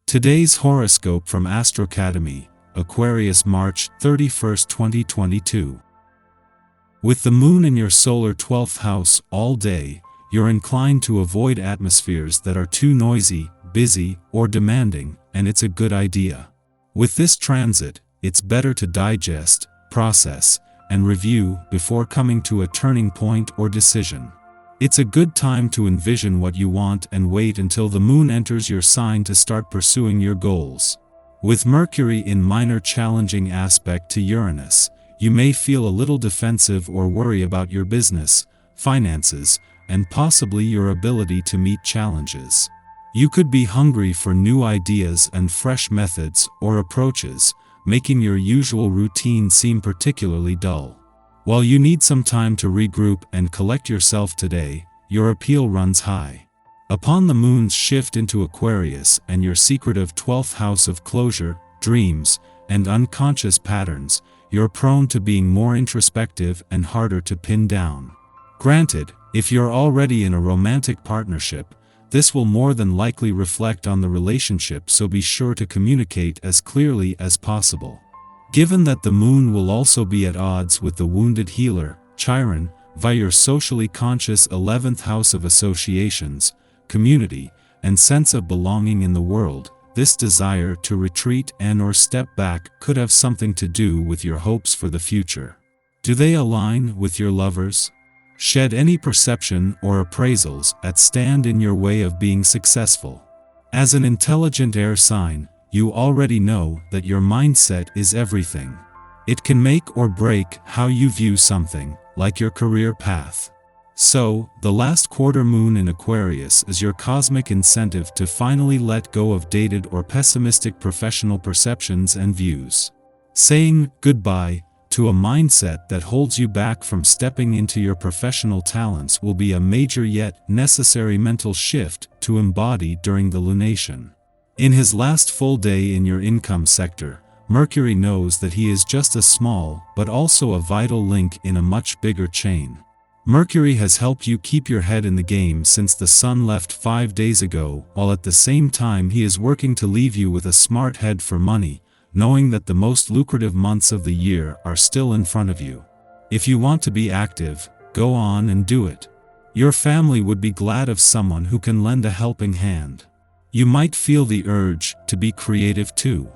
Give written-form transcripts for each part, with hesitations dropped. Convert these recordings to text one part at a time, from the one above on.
Today's horoscope from Astrocademy, Aquarius March 31, 2022. With the moon in your solar 12th house all day, you're inclined to avoid atmospheres that are too noisy, busy, or demanding, and it's a good idea. With this transit, it's better to digest, process, and review before coming to a turning point or decision. It's a good time to envision what you want and wait until the moon enters your sign to start pursuing your goals. With Mercury in minor challenging aspect to Uranus, you may feel a little defensive or worry about your business, finances, and possibly your ability to meet challenges. You could be hungry for new ideas and fresh methods or approaches, making your usual routine seem particularly dull. While you need some time to regroup and collect yourself today, your appeal runs high. Upon the moon's shift into Aquarius and your secretive 12th house of closure, dreams, and unconscious patterns, you're prone to being more introspective and harder to pin down. Granted, if you're already in a romantic partnership, this will more than likely reflect on the relationship, so be sure to communicate as clearly as possible. Given that the moon will also be at odds with the wounded healer, Chiron, via your socially conscious 11th house of associations, community, and sense of belonging in the world, this desire to retreat and/or step back could have something to do with your hopes for the future. Do they align with your lovers? Shed any perception or appraisals that stand in your way of being successful. As an intelligent air sign, you already know that your mindset is everything. It can make or break how you view something, like your career path. So, the last quarter moon in Aquarius is your cosmic incentive to finally let go of dated or pessimistic professional perceptions and views. Saying goodbye to a mindset that holds you back from stepping into your professional talents will be a major yet necessary mental shift to embody during the lunation. In his last full day in your income sector, Mercury knows that he is just a small but also a vital link in a much bigger chain. Mercury has helped you keep your head in the game since the sun left 5 days ago, while at the same time he is working to leave you with a smart head for money, knowing that the most lucrative months of the year are still in front of you. If you want to be active, go on and do it. Your family would be glad of someone who can lend a helping hand. You might feel the urge to be creative too.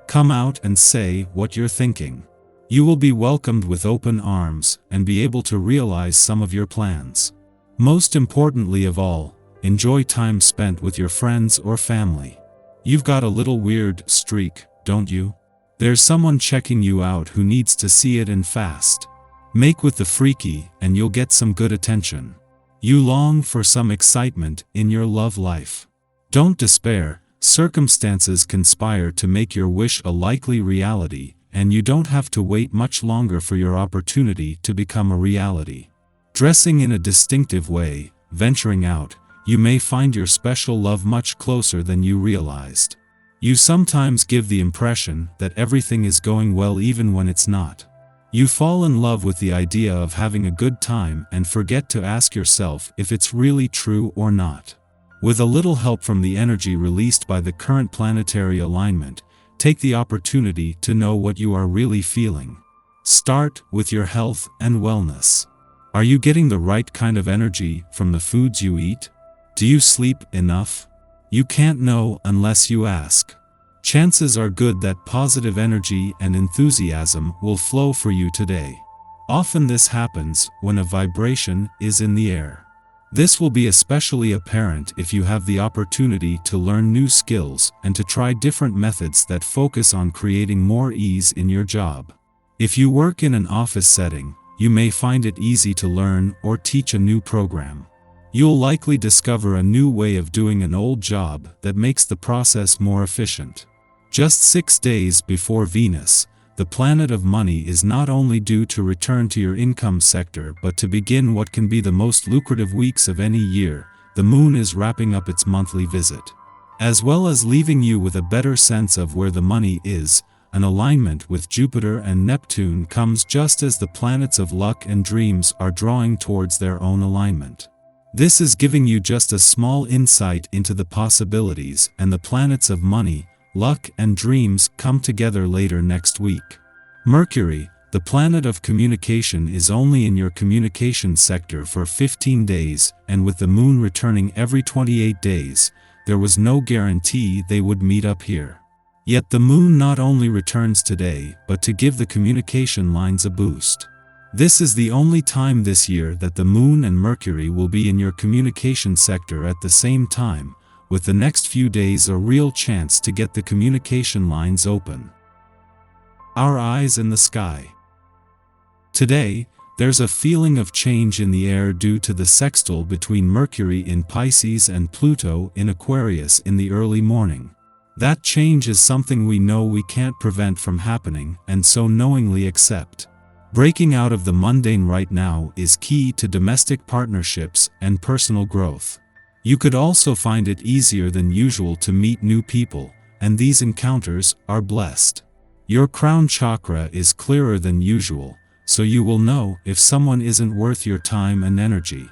Come out and say what you're thinking. You will be welcomed with open arms and be able to realize some of your plans. Most importantly of all, enjoy time spent with your friends or family. You've got a little weird streak, don't you? There's someone checking you out who needs to see it and fast. Make with the freaky and you'll get some good attention. You long for some excitement in your love life. Don't despair, circumstances conspire to make your wish a likely reality, and you don't have to wait much longer for your opportunity to become a reality. Dressing in a distinctive way, venturing out, you may find your special love much closer than you realized. You sometimes give the impression that everything is going well even when it's not. You fall in love with the idea of having a good time and forget to ask yourself if it's really true or not. With a little help from the energy released by the current planetary alignment, take the opportunity to know what you are really feeling. Start with your health and wellness. Are you getting the right kind of energy from the foods you eat? Do you sleep enough? You can't know unless you ask. Chances are good that positive energy and enthusiasm will flow for you today. Often this happens when a vibration is in the air. This will be especially apparent if you have the opportunity to learn new skills and to try different methods that focus on creating more ease in your job. If you work in an office setting, you may find it easy to learn or teach a new program. You'll likely discover a new way of doing an old job that makes the process more efficient. Just 6 days before Venus, the planet of money is not only due to return to your income sector but to begin what can be the most lucrative weeks of any year. The moon is wrapping up its monthly visit. As well as leaving you with a better sense of where the money is, an alignment with Jupiter and Neptune comes just as the planets of luck and dreams are drawing towards their own alignment. This is giving you just a small insight into the possibilities, and the planets of money, luck, and dreams come together later next week. Mercury, the planet of communication, is only in your communication sector for 15 days, and with the moon returning every 28 days, there was no guarantee they would meet up here. Yet the moon not only returns today, but to give the communication lines a boost. This is the only time this year that the moon and Mercury will be in your communication sector at the same time, with the next few days a real chance to get the communication lines open. Our eyes in the sky. Today, there's a feeling of change in the air due to the sextile between Mercury in Pisces and Pluto in Aquarius in the early morning. That change is something we know we can't prevent from happening, and so knowingly accept. Breaking out of the mundane right now is key to domestic partnerships and personal growth. You could also find it easier than usual to meet new people, and these encounters are blessed. Your crown chakra is clearer than usual, so you will know if someone isn't worth your time and energy.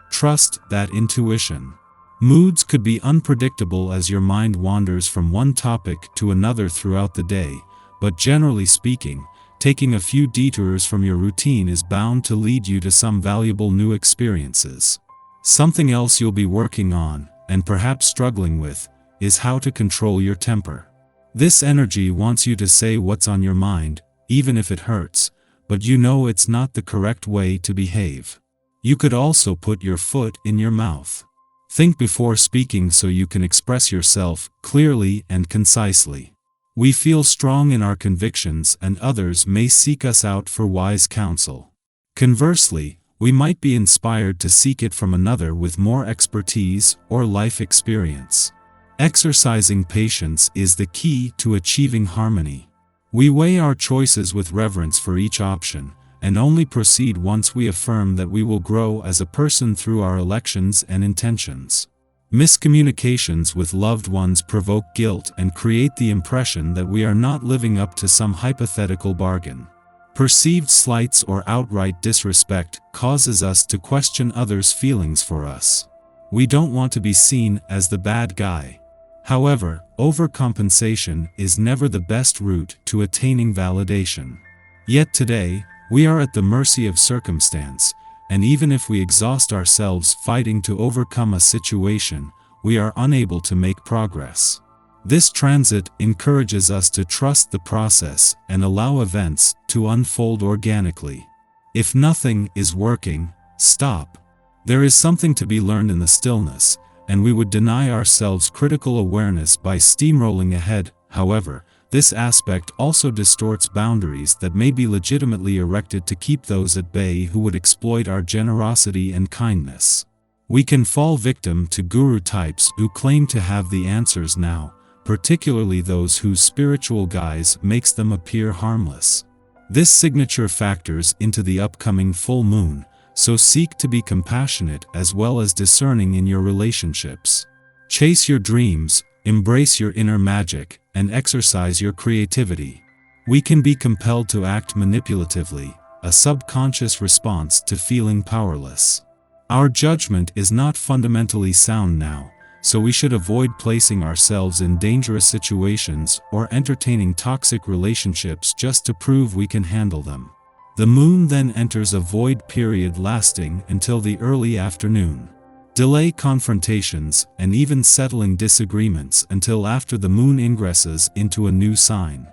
Trust that intuition. Moods could be unpredictable as your mind wanders from one topic to another throughout the day, but generally speaking, taking a few detours from your routine is bound to lead you to some valuable new experiences. Something else you'll be working on, and perhaps struggling with, is how to control your temper. This energy wants you to say what's on your mind, even if it hurts, but you know it's not the correct way to behave. You could also put your foot in your mouth. Think before speaking so you can express yourself clearly and concisely. We feel strong in our convictions, and others may seek us out for wise counsel. Conversely, we might be inspired to seek it from another with more expertise or life experience. Exercising patience is the key to achieving harmony. We weigh our choices with reverence for each option, and only proceed once we affirm that we will grow as a person through our elections and intentions. Miscommunications with loved ones provoke guilt and create the impression that we are not living up to some hypothetical bargain. Perceived slights or outright disrespect causes us to question others' feelings for us. We don't want to be seen as the bad guy. However, overcompensation is never the best route to attaining validation. Yet today, we are at the mercy of circumstance, and even if we exhaust ourselves fighting to overcome a situation, we are unable to make progress. This transit encourages us to trust the process and allow events to unfold organically. If nothing is working, stop. There is something to be learned in the stillness, and we would deny ourselves critical awareness by steamrolling ahead. However, this aspect also distorts boundaries that may be legitimately erected to keep those at bay who would exploit our generosity and kindness. We can fall victim to guru types who claim to have the answers now, particularly those whose spiritual guise makes them appear harmless. This signature factors into the upcoming full moon, so seek to be compassionate as well as discerning in your relationships. Chase your dreams, embrace your inner magic, and exercise your creativity. We can be compelled to act manipulatively, a subconscious response to feeling powerless. Our judgment is not fundamentally sound now, so we should avoid placing ourselves in dangerous situations or entertaining toxic relationships just to prove we can handle them. The moon then enters a void period lasting until the early afternoon. Delay confrontations and even settling disagreements until after the moon ingresses into a new sign.